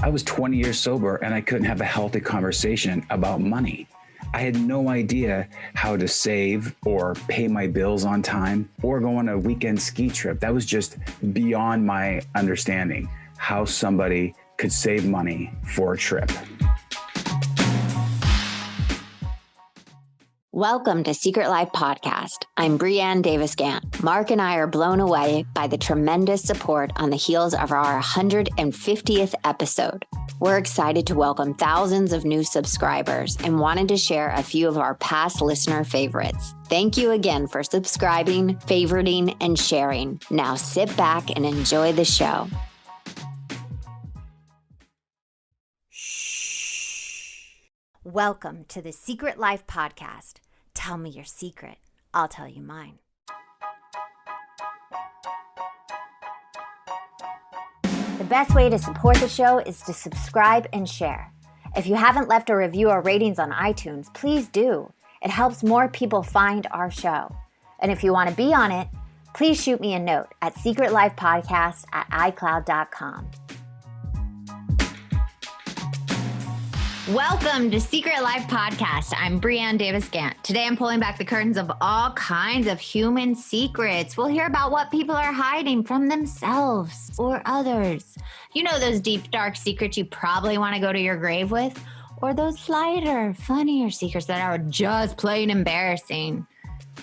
I was 20 years sober and I couldn't have a healthy conversation about money. I had no idea how to save or pay my bills on time or go on a weekend ski trip. That was just beyond my understanding, how somebody could save money for a trip. Welcome to Secret Life Podcast. I'm Brianne Davis Gantt. Mark and I are blown away by the tremendous support on the heels of our 150th episode. We're excited to welcome thousands of new subscribers and wanted to share a few of our past listener favorites. Thank you again for subscribing, favoriting, and sharing. Now sit back and enjoy the show. Welcome to the Secret Life Podcast. Tell me your secret. I'll tell you mine. The best way to support the show is to subscribe and share. If you haven't left a review or ratings on iTunes, please do. It helps more people find our show. And if you want to be on it, please shoot me a note at secretlifepodcast@icloud.com. Welcome to Secret Life Podcast. I'm Brianne Davis Gantt. Today I'm pulling back the curtains of all kinds of human secrets. We'll hear about what people are hiding from themselves or others. You know those deep, dark secrets you probably want to go to your grave with? Or those lighter, funnier secrets that are just plain embarrassing.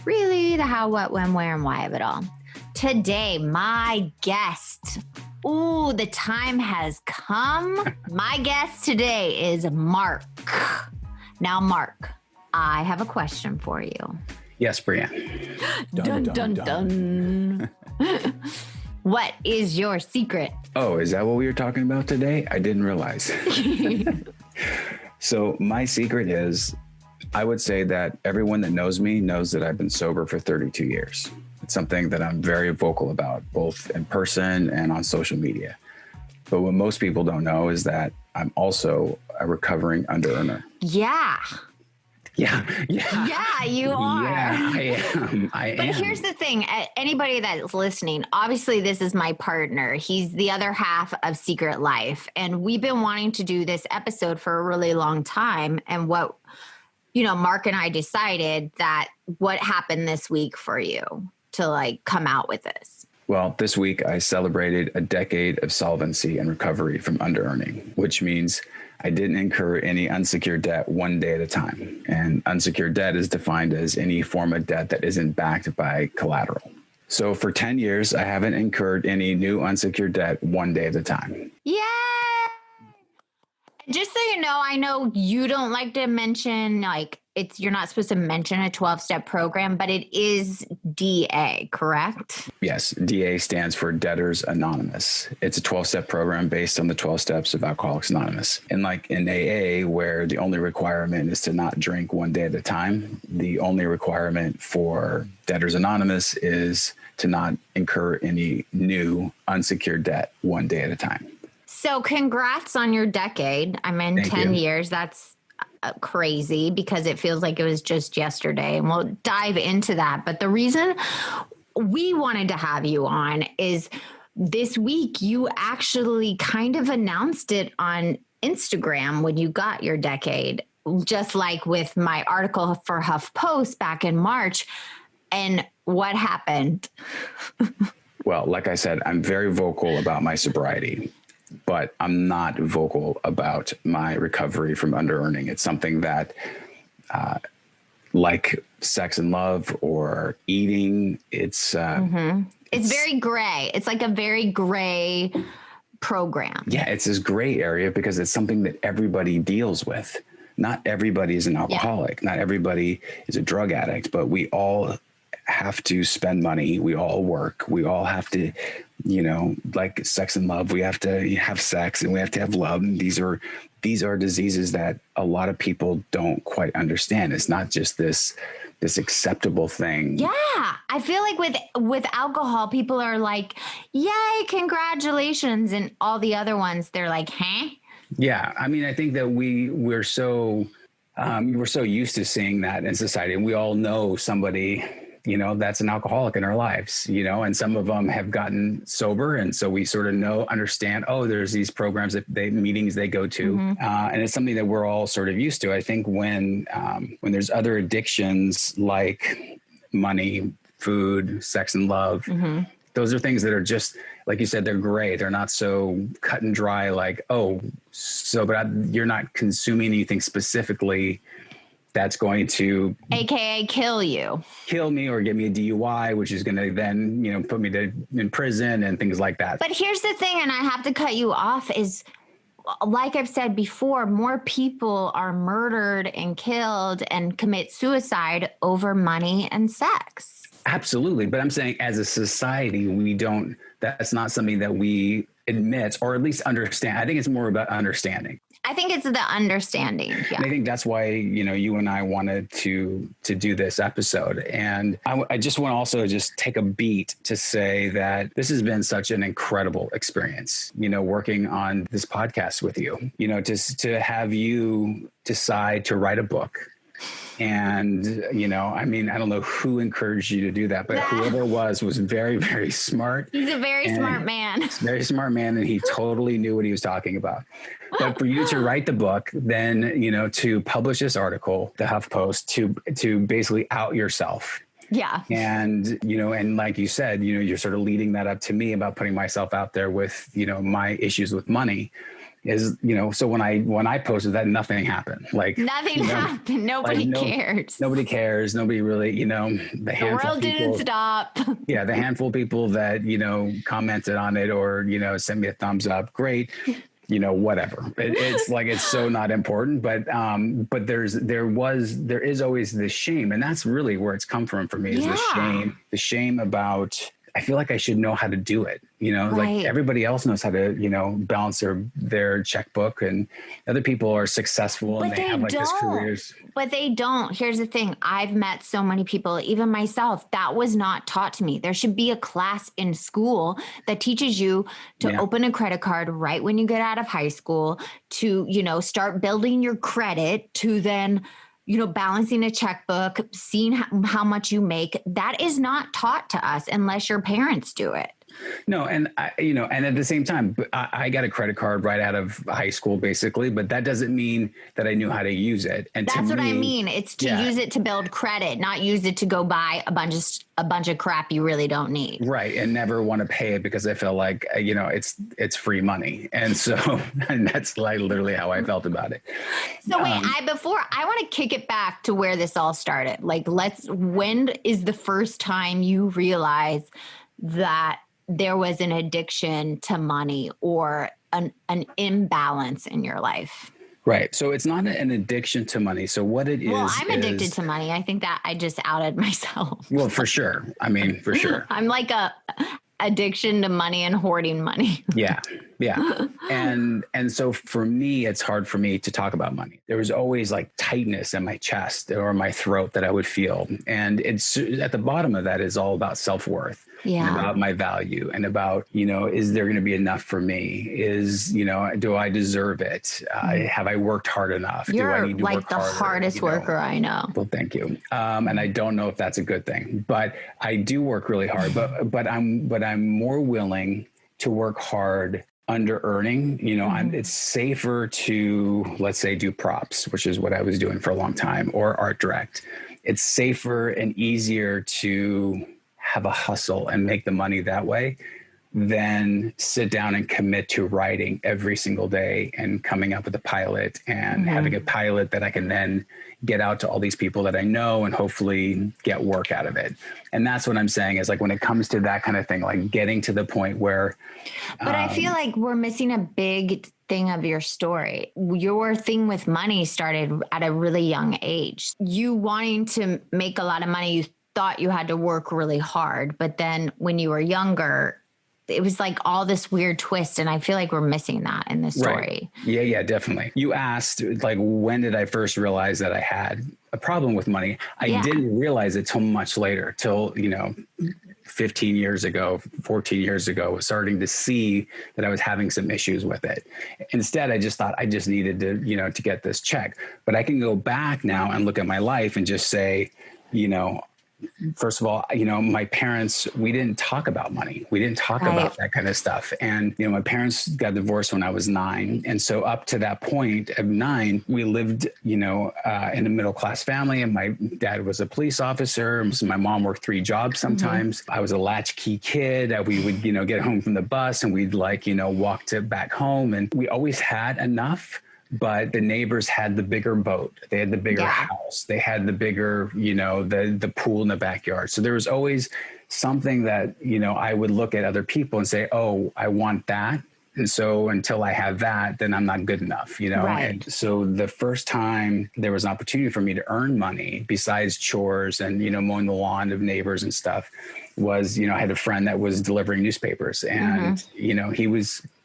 Really, the how, what, when, where, and why of it all. Today, my guest... Ooh, the time has come. My guest today is Mark. Now, Mark, I have a question for you. Yes, Brianne. Dun, dun, dun. What is your secret? Oh, is that what we were talking about today? I didn't realize. So my secret is, I would say that everyone that knows me knows that I've been sober for 32 years. It's something that I'm very vocal about, both in person and on social media. But what most people don't know is that I'm also a recovering underearner. Yeah. Yeah, you are. Yeah, I am. But here's the thing. Anybody that's listening, obviously this is my partner. He's the other half of Secret Life. And we've been wanting to do this episode for a really long time. And Mark and I decided that what happened this week for you to come out with this? Well, this week I celebrated a decade of solvency and recovery from underearning, which means I didn't incur any unsecured debt one day at a time. And unsecured debt is defined as any form of debt that isn't backed by collateral. So for 10 years, I haven't incurred any new unsecured debt one day at a time. Yeah. Just so you know, I know you don't like to mention, you're not supposed to mention a 12-step program, but it is DA, correct? Yes, DA stands for Debtors Anonymous. It's a 12-step program based on the 12 steps of Alcoholics Anonymous. And like in AA, where the only requirement is to not drink one day at a time, the only requirement for Debtors Anonymous is to not incur any new unsecured debt one day at a time. So congrats on your decade. I mean, Thank 10 you. years, that's crazy because it feels like it was just yesterday. And we'll dive into that. But the reason we wanted to have you on is this week you actually kind of announced it on Instagram when you got your decade, just like with my article for HuffPost back in March. And what happened? Well, like I said, I'm very vocal about my sobriety, but I'm not vocal about my recovery from underearning. It's something that, like sex and love or eating, it's very gray. It's like a very gray program. Yeah, it's this gray area because it's something that everybody deals with. Not everybody is an alcoholic. Not everybody is a drug addict, but we all have to spend money. We all work. We all have to, like sex and love, we have to have sex and we have to have love. And these are diseases that a lot of people don't quite understand. It's not just this acceptable thing. Yeah. I feel like with alcohol, people are like, yay, congratulations. And all the other ones, they're like, huh? Yeah. I mean, I think that we're so used to seeing that in society, and we all know somebody that's an alcoholic in our lives, and some of them have gotten sober. And so we sort of understand, there's these programs meetings they go to. And it's something that we're all sort of used to. I think when there's other addictions like money, food, sex and love, those are things that are just, like you said, they're gray. They're not so cut and dry, like, you're not consuming anything specifically that's going to AKA kill me or get me a DUI, which is going to then, put me in prison and things like that. But here's the thing, and I have to cut you off, is like I've said before, more people are murdered and killed and commit suicide over money and sex. Absolutely. But I'm saying as a society, that's not something that we admit or at least understand. I think it's more about understanding. I think it's the understanding. Yeah. And I think that's why, you and I wanted to do this episode. And I just want to also just take a beat to say that this has been such an incredible experience, working on this podcast with you, to have you decide to write a book. And, I don't know who encouraged you to do that, but whoever it was very, very smart. He's a very smart man. Very smart man. And he totally knew what he was talking about. But for you to write the book, then, to publish this article, the HuffPost, to basically out yourself. Yeah. And, and like you said, you're sort of leading that up to me about putting myself out there with, my issues with money. Is, so when I posted that, nothing happened. Like nothing happened. Nobody cares. Nobody cares. Nobody really, the world didn't stop. Yeah. The handful of people that, commented on it or, sent me a thumbs up. Great. Whatever. It's like, it's so not important, but there is always this shame. And that's really where it's come from for me is the shame about, I feel like I should know how to do it. Right. Like everybody else knows how to, balance their checkbook, and other people are successful and they have like this careers. But they don't. Here's the thing. I've met so many people, even myself, that was not taught to me. There should be a class in school that teaches you to open a credit card right when you get out of high school, to, start building your credit, to then balancing a checkbook, seeing how much you make. That is not taught to us unless your parents do it. No. And and at the same time, I got a credit card right out of high school, basically, but that doesn't mean that I knew how to use it. And that's what I mean. It's to use it to build credit, not use it to go buy a bunch of crap you really don't need. Right. And never want to pay it because I feel like, it's free money. And so, and that's like literally how I felt about it. So I want to kick it back to where this all started. Like, when is the first time you realize that there was an addiction to money or an imbalance in your life? Right. So it's not an addiction to money. So what it is. Well, I'm addicted to money. I think that I just outed myself. Well, for sure. I mean, for sure. I'm like a addiction to money and hoarding money. Yeah. And so for me, it's hard for me to talk about money. There was always like tightness in my chest or my throat that I would feel. And it's at the bottom of that is all about self-worth. Yeah. About my value and about, is there going to be enough for me? Do I deserve it? Have I worked hard enough? You're do I need to like work the harder? hardest worker I know. Well, thank you. And I don't know if that's a good thing, but I do work really hard, but I'm more willing to work hard under earning. It's safer to, let's say, do props, which is what I was doing for a long time, or art direct. It's safer and easier to have a hustle and make the money that way than sit down and commit to writing every single day and coming up with a pilot and having a pilot that I can then get out to all these people that I know and hopefully get work out of it. And that's what I'm saying is like, when it comes to that kind of thing, like getting to the point where. But I feel like we're missing a big thing of your story. Your thing with money started at a really young age. You wanting to make a lot of money, you thought you had to work really hard. But then when you were younger, it was like all this weird twist. And I feel like we're missing that in this story. Right. Yeah, definitely. You asked, like, when did I first realize that I had a problem with money? I didn't realize it till much later, till, 15 years ago, 14 years ago, starting to see that I was having some issues with it. Instead, I just thought I just needed to, to get this check. But I can go back now and look at my life and just say, first of all, my parents, we didn't talk about money. We didn't talk about that kind of stuff. And, my parents got divorced when I was 9. And so up to that point of 9, we lived, in a middle-class family, and my dad was a police officer. So my mom worked 3 jobs sometimes. I was a latchkey kid. We would, get home from the bus and we'd walk back home, and we always had enough. But the neighbors had the bigger boat. They had the bigger house. They had the bigger, the pool in the backyard. So there was always something that, I would look at other people and say, oh, I want that. And so until I have that, then I'm not good enough, Right. And so the first time there was an opportunity for me to earn money besides chores and, mowing the lawn of neighbors and stuff was, I had a friend that was delivering newspapers, and,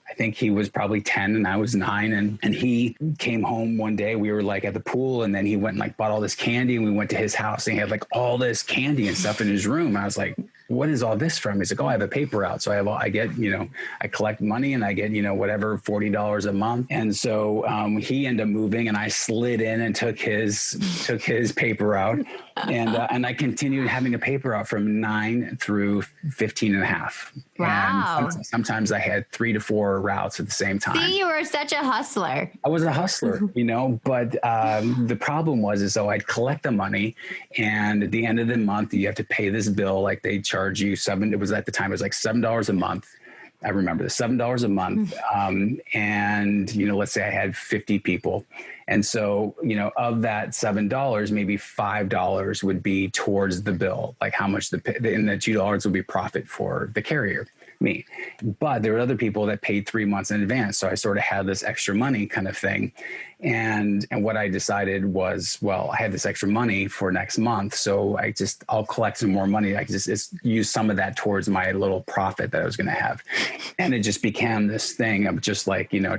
I think he was probably 10 and I was 9. And he came home one day, we were at the pool, and then he went and bought all this candy, and we went to his house and he had all this candy and stuff in his room. And I was like, what is all this from? He's like, oh, I have a paper out. So I get, I collect money and I get, whatever, $40 a month. And so he ended up moving, and I slid in and took his paper out. And I continued having a paper out from 9 through 15 and a half. Wow. And sometimes I had 3 to 4 routes at the same time. See, you were such a hustler. I was a hustler, but the problem was so I'd collect the money, and at the end of the month, you have to pay this bill. They charge you it was at the time, it was $7 a month. I remember the $7 a month. And, let's say I had 50 people. And so, of that $7, maybe $5 would be towards the bill, how much and the $2 would be profit for the carrier, me. But there were other people that paid 3 months in advance. So I sort of had this extra money kind of thing. And what I decided was, well, I had this extra money for next month. So I'll collect some more money. I just use some of that towards my little profit that I was going to have. And it just became this thing of just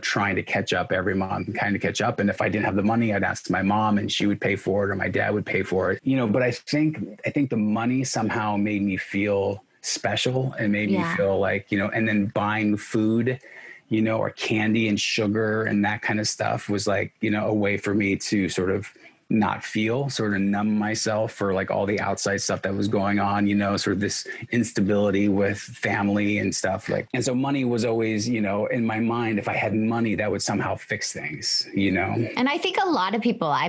trying to catch up every month and kind of catch up. And if I didn't have the money, I'd ask my mom and she would pay for it, or my dad would pay for it, but I think the money somehow made me feel special and made me feel and then buying food, or candy and sugar and that kind of stuff was a way for me to sort of not feel, sort of numb myself for all the outside stuff that was going on, sort of this instability with family and stuff and so money was always, in my mind, if I had money, that would somehow fix things, And I think a lot of people, I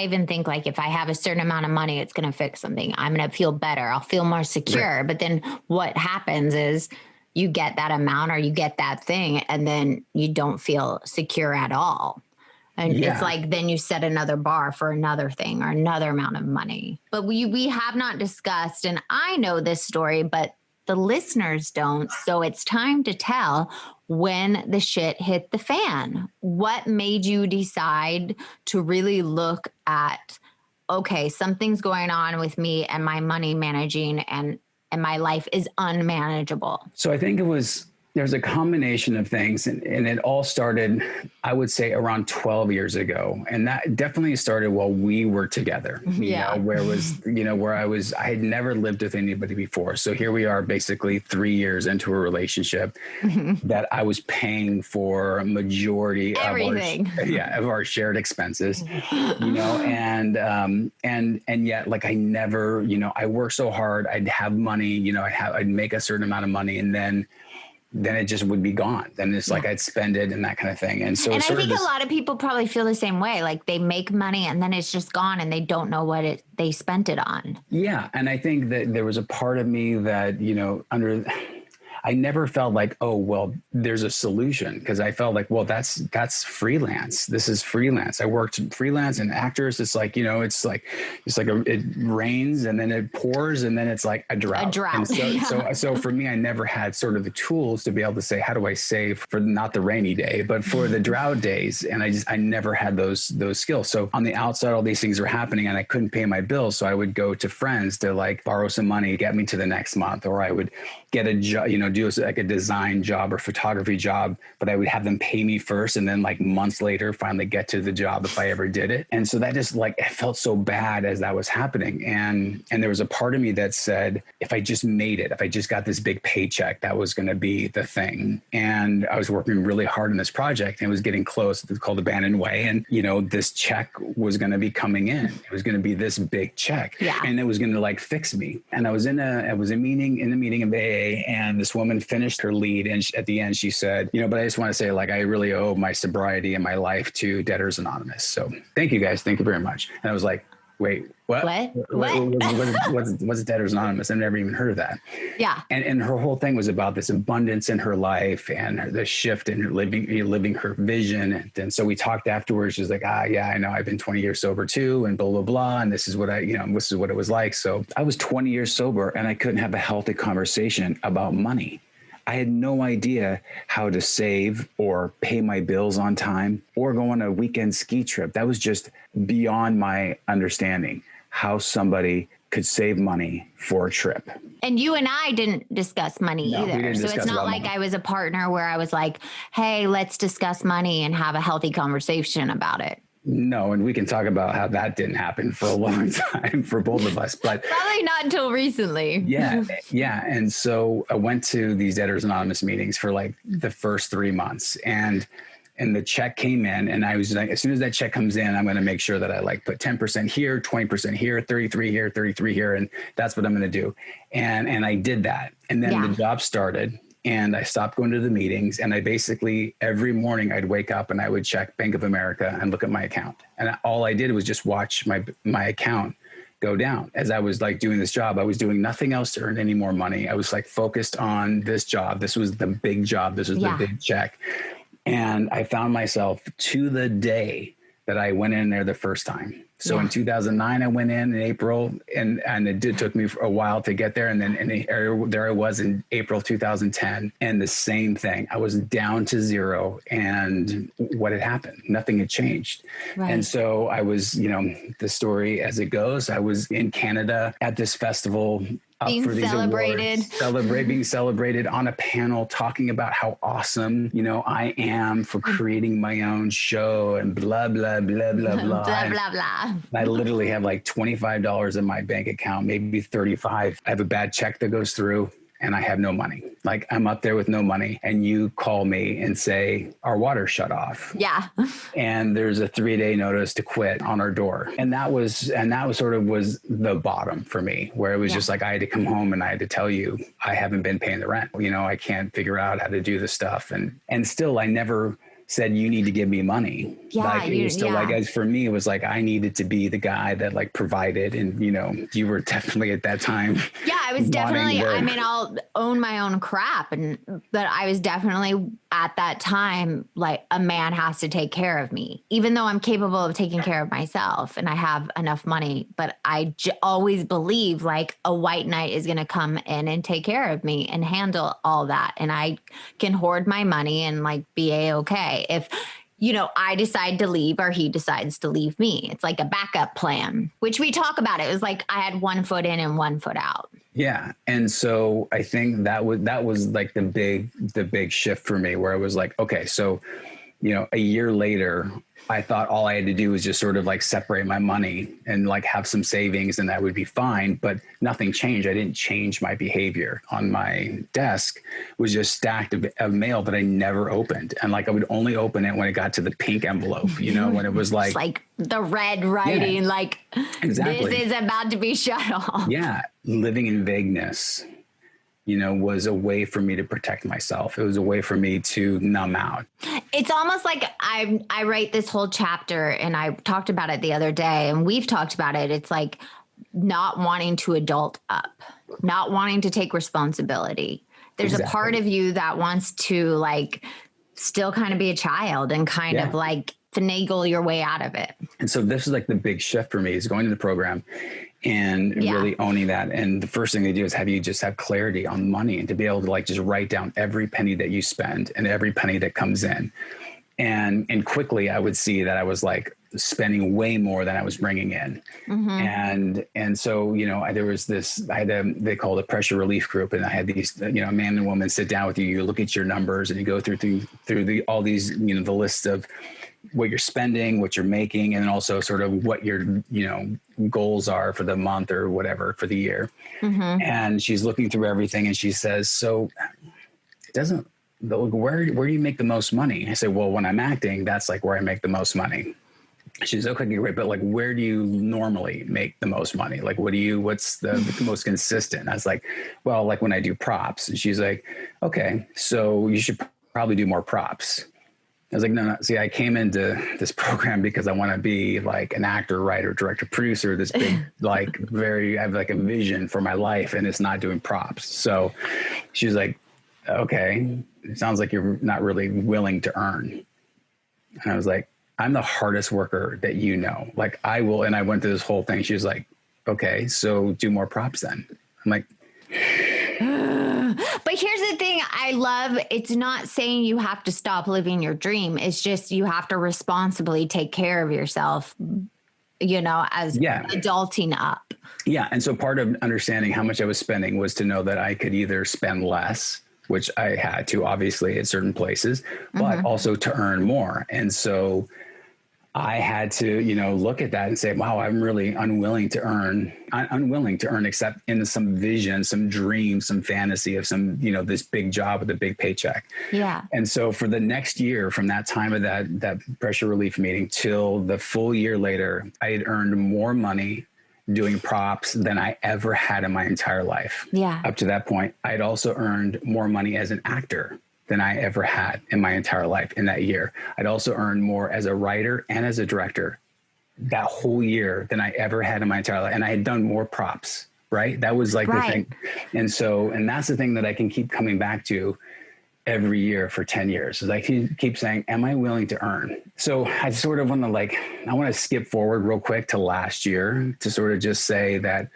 even think if I have a certain amount of money, it's going to fix something. I'm going to feel better. I'll feel more secure. Right. But then what happens is you get that amount or you get that thing, and then you don't feel secure at all. And it's then you set another bar for another thing or another amount of money. But we have not discussed, and I know this story, but the listeners don't. So it's time to tell when the shit hit the fan. What made you decide to really look at, okay, something's going on with me and my money managing and my life is unmanageable? So I think there's a combination of things, and it all started, I would say, around 12 years ago. And that definitely started while we were together, where I had never lived with anybody before. So here we are basically 3 years into a relationship that I was paying for a majority of our shared expenses, and yet I never, I worked so hard, I'd have money, I'd make a certain amount of money, and then it just would be gone. Then it's I'd spend it and that kind of thing. And so, and I think a lot of people probably feel the same way. They make money and then it's just gone and they don't know what they spent it on. Yeah. And I think that there was a part of me that, I never felt oh, well, there's a solution, because I felt that's freelance. This is freelance. I worked freelance, and actors, it's it rains and then it pours and then it's a drought. A drought. And so for me, I never had sort of the tools to be able to say, how do I save for not the rainy day, but for the drought days? And I never had those skills. So on the outside, all these things were happening and I couldn't pay my bills. So I would go to friends to borrow some money, get me to the next month, or I would get a job, do like a design job or photography job, but I would have them pay me first. And then like months later, finally get to the job if I ever did it. And so that just like, it felt so bad as that was happening. And there was a part of me that said, if I just made it, if I just got this big paycheck, that was going to be the thing. And I was working really hard on this project and it was getting close. It's called Abandoned Way. And, this check was going to be coming in. It was going to be this big check. Yeah. And it was going to like fix me. And I was in a meeting of AA, and this woman finished her lead. And at the end, she said, but I just want to say, like, I really owe my sobriety and my life to Debtors Anonymous. So thank you guys. Thank you very much. And I was like, wait, what? What's Debtors Anonymous? I've never even heard of that. Yeah. And her whole thing was about this abundance in her life and the shift in her living her vision. And so we talked afterwards. She's like, yeah, I know. I've been 20 years sober too, and blah, blah, blah. And this is what this is what it was like. So I was 20 years sober and I couldn't have a healthy conversation about money. I had no idea how to save or pay my bills on time or go on a weekend ski trip. That was just beyond my understanding, how somebody could save money for a trip. And you and I didn't discuss money either. So it's not like money. I was a partner where I was like, hey, let's discuss money and have a healthy conversation about it. No, and we can talk about how that didn't happen for a long time for both of us, but probably not until recently. Yeah. And so I went to these Debtors Anonymous meetings for like the first 3 months, and the check came in, and I was like, as soon as that check comes in, I'm going to make sure that I like put 10% here, 20% here, 33 here, 33 here, and that's what I'm going to do. And I did that, and then the job started. And I stopped going to the meetings, and I basically every morning I'd wake up and I would check Bank of America and look at my account. And all I did was just watch my account go down. As I was like doing this job, I was doing nothing else to earn any more money. I was like focused on this job. This was the big job. This was the big check. And I found myself to the day that I went in there the first time. So in 2009, I went in April, and it took me a while to get there. And then there I was in April 2010, and the same thing. I was down to zero, and what had happened? Nothing had changed. Right. And so I was, the story as it goes, I was in Canada at this festival, being for these celebrated, being celebrated on a panel, talking about how awesome, I am for creating my own show and blah, blah, blah, blah, blah. Blah, blah, blah. I literally have like $25 in my bank account, maybe 35. I have a bad check that goes through, and I have no money. Like, I'm up there with no money, and you call me and say, our water shut off. Yeah. And there's a 3-day notice to quit on our door. And that was sort of the bottom for me, where it was just like, I had to come home and I had to tell you, I haven't been paying the rent. I can't figure out how to do this stuff. And still, I never said, you need to give me money. Yeah. Like, it was still like, as for me, it was like, I needed to be the guy that like provided. And, you were definitely at that time. Yeah, I was definitely, I'll own my own crap. But I was definitely at that time, like, a man has to take care of me, even though I'm capable of taking care of myself and I have enough money. But I always believe like a white knight is going to come in and take care of me and handle all that. And I can hoard my money and like be A-okay. If, I decide to leave or he decides to leave me, it's like a backup plan, which we talk about. It was like I had 1 foot in and 1 foot out. Yeah. And so I think that was like the big shift for me, where I was like, okay, so, a year later, I thought all I had to do was just sort of like separate my money and like have some savings and that would be fine, but nothing changed. I didn't change my behavior. On my desk was just stacked of mail that I never opened. And like, I would only open it when it got to the pink envelope, when it was like the red writing, like, exactly. This is about to be shut off. Yeah. Living in vagueness, was a way for me to protect myself. It was a way for me to numb out. It's almost like I write this whole chapter, and I talked about it the other day, and we've talked about it. It's like not wanting to adult up, not wanting to take responsibility. There's a part of you that wants to like still kind of be a child and kind of like finagle your way out of it. And so this is like the big shift for me, is going to the program and really owning that. And the first thing they do is have you just have clarity on money, and to be able to like just write down every penny that you spend and every penny that comes in. And quickly I would see that I was like spending way more than I was bringing in. And so, there was they called a pressure relief group, and I had these, a man and woman sit down with you, you look at your numbers and you go through all these, the list of what you're spending, what you're making, and then also sort of what your, goals are for the month or whatever for the year. And she's looking through everything and she says, so where do you make the most money? I said, well, when I'm acting, that's like where I make the most money. She's okay, great. But like, where do you normally make the most money? Like, what's the most consistent? I was like, well, like when I do props. And she's like, okay, so you should probably do more props. I was like, no. See, I came into this program because I want to be like an actor, writer, director, producer, this big, I have like a vision for my life, and it's not doing props. So she's like, okay, it sounds like you're not really willing to earn. And I was like, I'm the hardest worker that you know. Like I will. And I went through this whole thing. She was like, okay, so do more props then. I'm like, but here's the thing I love. It's not saying you have to stop living your dream. It's just, you have to responsibly take care of yourself, as adulting up. Yeah. And so part of understanding how much I was spending was to know that I could either spend less, which I had to obviously at certain places, but also to earn more. And so I had to, look at that and say, wow, I'm really unwilling to earn except in some vision, some dream, some fantasy of some, this big job with a big paycheck. Yeah. And so for the next year, from that time of that pressure relief meeting till the full year later, I had earned more money doing props than I ever had in my entire life. Yeah. Up to that point, I'd also earned more money as an actor than I ever had in my entire life in that year. I'd also earned more as a writer and as a director that whole year than I ever had in my entire life. And I had done more props, right? That was like the thing. And that's the thing that I can keep coming back to every year for 10 years. Is I keep saying, am I willing to earn? So I sort of want to skip forward real quick to last year to sort of just say that,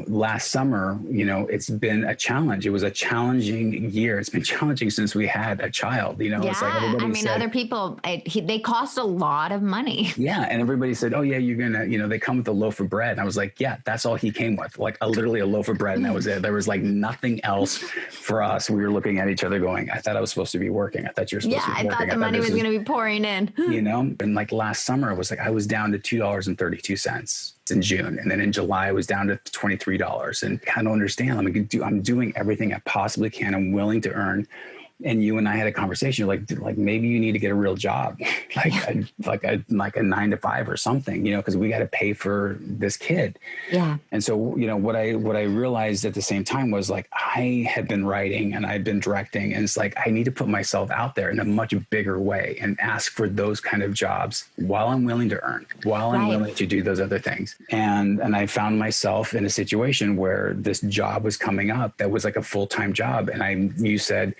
last summer, it's been a challenge. It was a challenging year. It's been challenging since we had a child, It's like everybody said, other people, they cost a lot of money. Yeah. And everybody said, oh yeah, you're going to, they come with a loaf of bread. And I was like, yeah, that's all he came with, like literally a loaf of bread. And that was it. There was like nothing else for us. We were looking at each other going, I thought I was supposed to be working. I thought you were supposed to be working. I thought the money was going to be pouring in, and like last summer, it was like, I was down to $2.32 in June. And then in July, I was down to $23. And I don't understand. I'm doing everything I possibly can. I'm willing to earn. And you and I had a conversation like maybe you need to get a real job, like a 9 to 5 or something, because we got to pay for this kid. Yeah. And so, what I realized at the same time was like, I had been writing and I'd been directing, and it's like, I need to put myself out there in a much bigger way and ask for those kind of jobs while I'm willing to earn, while I'm willing to do those other things. And I found myself in a situation where this job was coming up that was like a full-time job. And you said,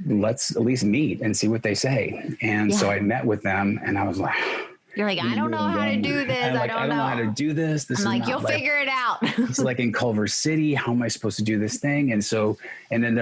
let's at least meet and see what they say. And so I met with them and I was like, you're like, I don't know how to do this. I don't know how to do this. This I'm is like, you'll figure it out. It's like in Culver City. How am I supposed to do this thing? And so, they end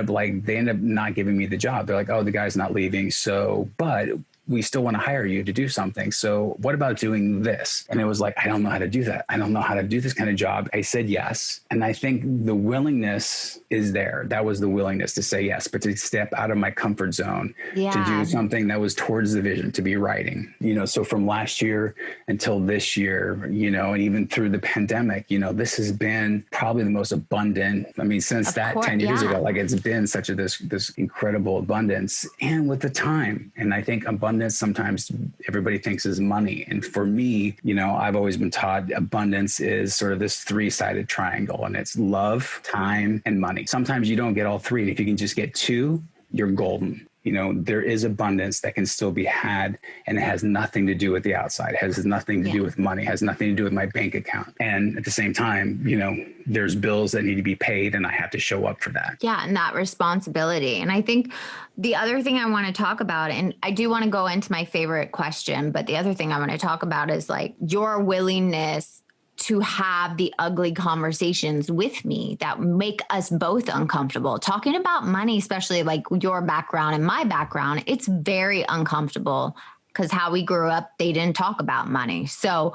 up not giving me the job. They're like, oh, the guy's not leaving. So, but we still want to hire you to do something. So what about doing this? And it was like, I don't know how to do that. I don't know how to do this kind of job. I said yes. And I think the willingness is there. That was the willingness to say yes, but to step out of my comfort zone, to do something that was towards the vision, to be writing, so from last year until this year, and even through the pandemic, this has been probably the most abundant. Since 10 years ago, it's been such this incredible abundance, and with the time. And I think abundance sometimes everybody thinks is money. And for me, I've always been taught abundance is sort of this 3-sided triangle, and it's love, time, and money. Sometimes you don't get all 3. And if you can just get 2, you're golden. There is abundance that can still be had, and it has nothing to do with the outside. It has nothing to do with money. It has nothing to do with my bank account. And at the same time, there's bills that need to be paid, and I have to show up for that. Yeah. And that responsibility. And I think the other thing I want to talk about, and I do want to go into my favorite question, but the other thing I want to talk about is like your willingness to have the ugly conversations with me that make us both uncomfortable. Talking about money, especially like your background and my background, it's very uncomfortable. because how we grew up, they didn't talk about money. So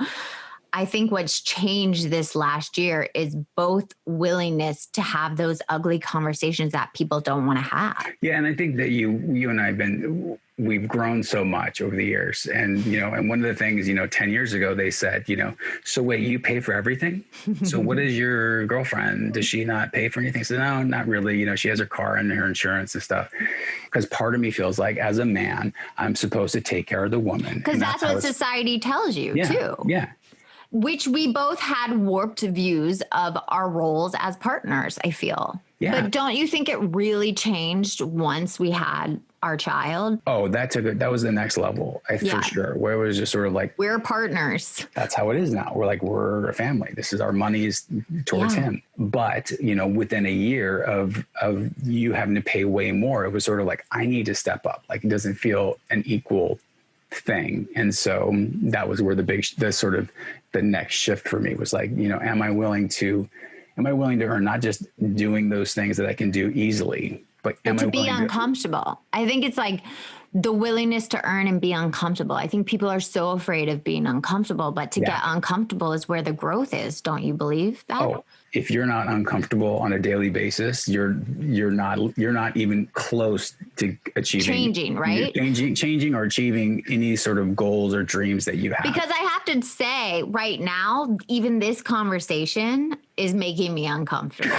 I think what's changed this last year is both willingness to have those ugly conversations that people don't want to have. Yeah. And I think that you and I we've grown so much over the years. And, and one of the things, 10 years ago, they said, so wait, you pay for everything? So what is your girlfriend? Does she not pay for anything? So no, not really. She has her car and her insurance and stuff. Because part of me feels like as a man, I'm supposed to take care of the woman. Because that's what society tells you too. Yeah. Which we both had warped views of our roles as partners, I feel. Yeah. But don't you think it really changed once we had our child? Oh, that was the next level, for sure. Where it was just sort of like, we're partners. That's how it is now. We're a family. This is our money's towards him. But, within a year of you having to pay way more, it was sort of like, I need to step up. Like, it doesn't feel an equal thing. And so that was where the next shift for me was like, am I willing to earn, not just doing those things that I can do easily, but to be uncomfortable. I think it's like the willingness to earn and be uncomfortable. I think people are so afraid of being uncomfortable, but to get uncomfortable is where the growth is. Don't you believe that? Oh, if you're not uncomfortable on a daily basis, you're not even close to achieving changing or achieving any sort of goals or dreams that you have. Because I have to say right now, even this conversation is making me uncomfortable.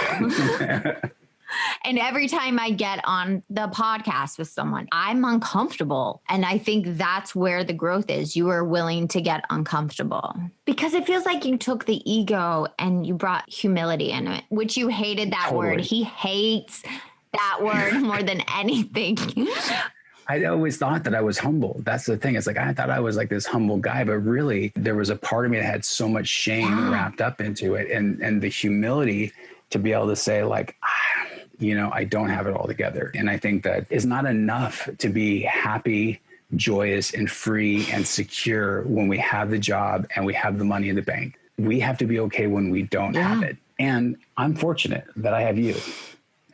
And every time I get on the podcast with someone, I'm uncomfortable. And I think that's where the growth is. You are willing to get uncomfortable because it feels like you took the ego and you brought humility in it, which you hated that word. He hates that word more than anything. I always thought that I was humble. That's the thing. It's like, I thought I was like this humble guy, but really there was a part of me that had so much shame wrapped up into it. And the humility to be able to say like, I don't have it all together. And I think that is not enough to be happy, joyous, and free and secure when we have the job and we have the money in the bank. We have to be okay when we don't have it. And I'm fortunate that I have you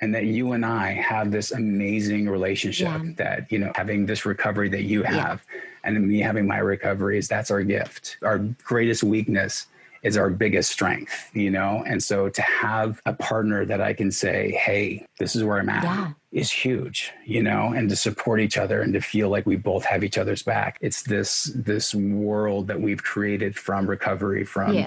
and that you and I have this amazing relationship that, having this recovery that you have and me having my recoveries, that's our gift. Our greatest weakness is our biggest strength, And so to have a partner that I can say, hey, this is where I'm at is huge, and to support each other and to feel like we both have each other's back. It's this world that we've created from recovery, from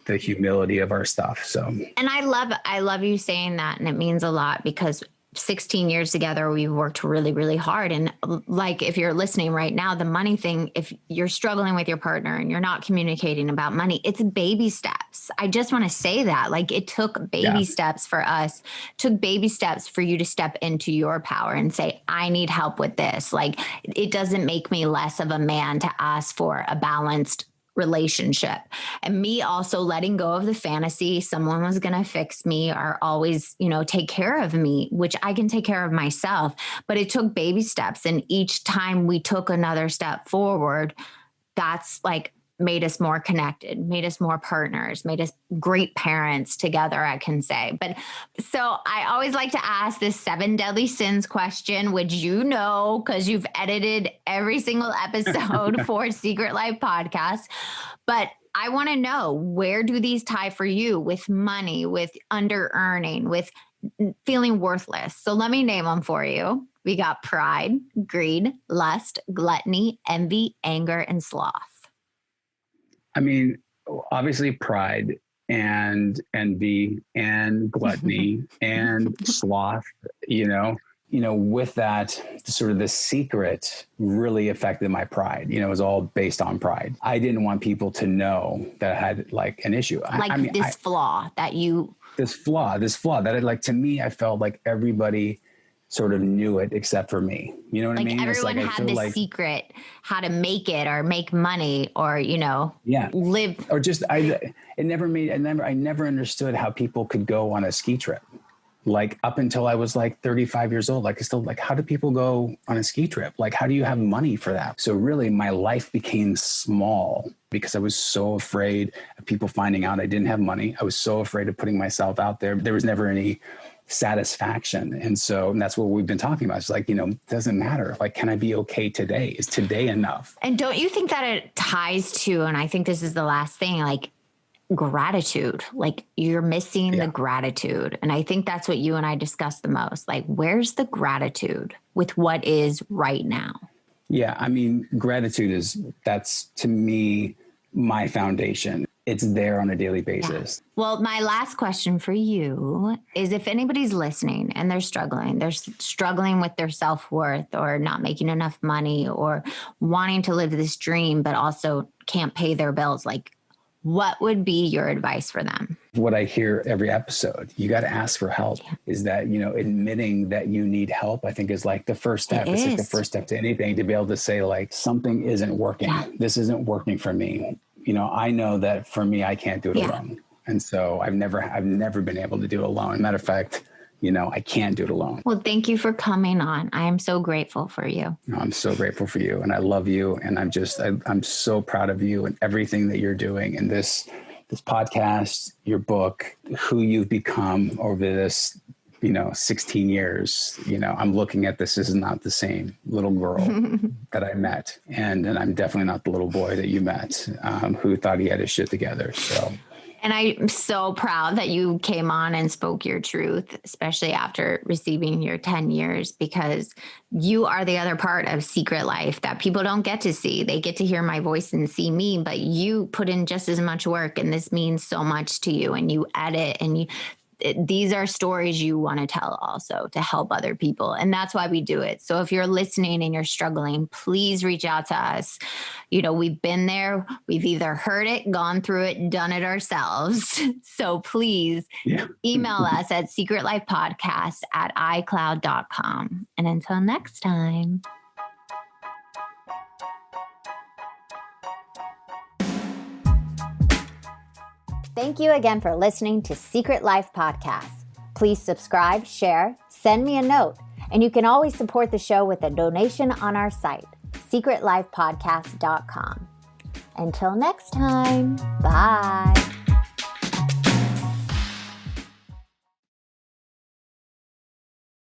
the humility of our stuff. So, and I love you saying that. And it means a lot because 16 years together, we've worked really, really hard. And like, if you're listening right now, the money thing, if you're struggling with your partner and you're not communicating about money, it's baby steps. I just want to say that like it took baby steps for us, took baby steps for you to step into your power and say, I need help with this. Like it doesn't make me less of a man to ask for a balanced relationship. And me also letting go of the fantasy someone was going to fix me or always, take care of me, which I can take care of myself. But it took baby steps. And each time we took another step forward, that's like made us more connected, made us more partners, made us great parents together, I can say. But so I always like to ask this 7 deadly sins question, which because you've edited every single episode for Secret Life podcast. But I want to know, where do these tie for you with money, with under-earning, with feeling worthless? So let me name them for you. We got pride, greed, lust, gluttony, envy, anger, and sloth. I mean, obviously pride and envy and gluttony and sloth, with that sort of the secret really affected my pride. It was all based on pride. I didn't want people to know that I had like an issue. This flaw that to me, I felt like everybody sort of knew it except for me. You know what I mean? Everyone had this secret, how to make it or make money or, live. Or just, I never understood how people could go on a ski trip. Like up until I was like 35 years old, how do people go on a ski trip? Like, how do you have money for that? So really my life became small because I was so afraid of people finding out I didn't have money. I was so afraid of putting myself out there. There was never any satisfaction. And that's what we've been talking about. It's like, it doesn't matter. Like, can I be okay today? Is today enough? And don't you think that it ties to, and I think this is the last thing, like gratitude, like you're missing the gratitude. And I think that's what you and I discussed the most. Like, where's the gratitude with what is right now? Yeah. I mean, gratitude that's to me, my foundation. It's there on a daily basis. Yeah. Well, my last question for you is, if anybody's listening and they're struggling with their self-worth or not making enough money or wanting to live this dream, but also can't pay their bills, like, what would be your advice for them? What I hear every episode, you got to ask for help. Is that, admitting that you need help, I think is like the first step. It's like the first step to anything, to be able to say, like, something isn't working. Yeah. This isn't working for me. I know that for me, I can't do it alone. And so I've never been able to do it alone. Matter of fact, I can't do it alone. Well, thank you for coming on. I am so grateful for you. I'm so grateful for you, and I love you. And I'm so proud of you and everything that you're doing, and this podcast, your book, who you've become over this, 16 years. I'm looking at this is not the same little girl that I met. And I'm definitely not the little boy that you met, who thought he had his shit together. So. And I'm so proud that you came on and spoke your truth, especially after receiving your 10 years, because you are the other part of Secret Life that people don't get to see. They get to hear my voice and see me, but you put in just as much work, and this means so much to you, and you edit, and these are stories you want to tell also to help other people. And that's why we do it. So if you're listening and you're struggling, please reach out to us. We've been there. We've either heard it, gone through it, done it ourselves. So please email us at secretlifepodcast@icloud.com. And until next time. Thank you again for listening to Secret Life Podcast. Please subscribe, share, send me a note, and you can always support the show with a donation on our site, secretlifepodcast.com. Until next time, bye.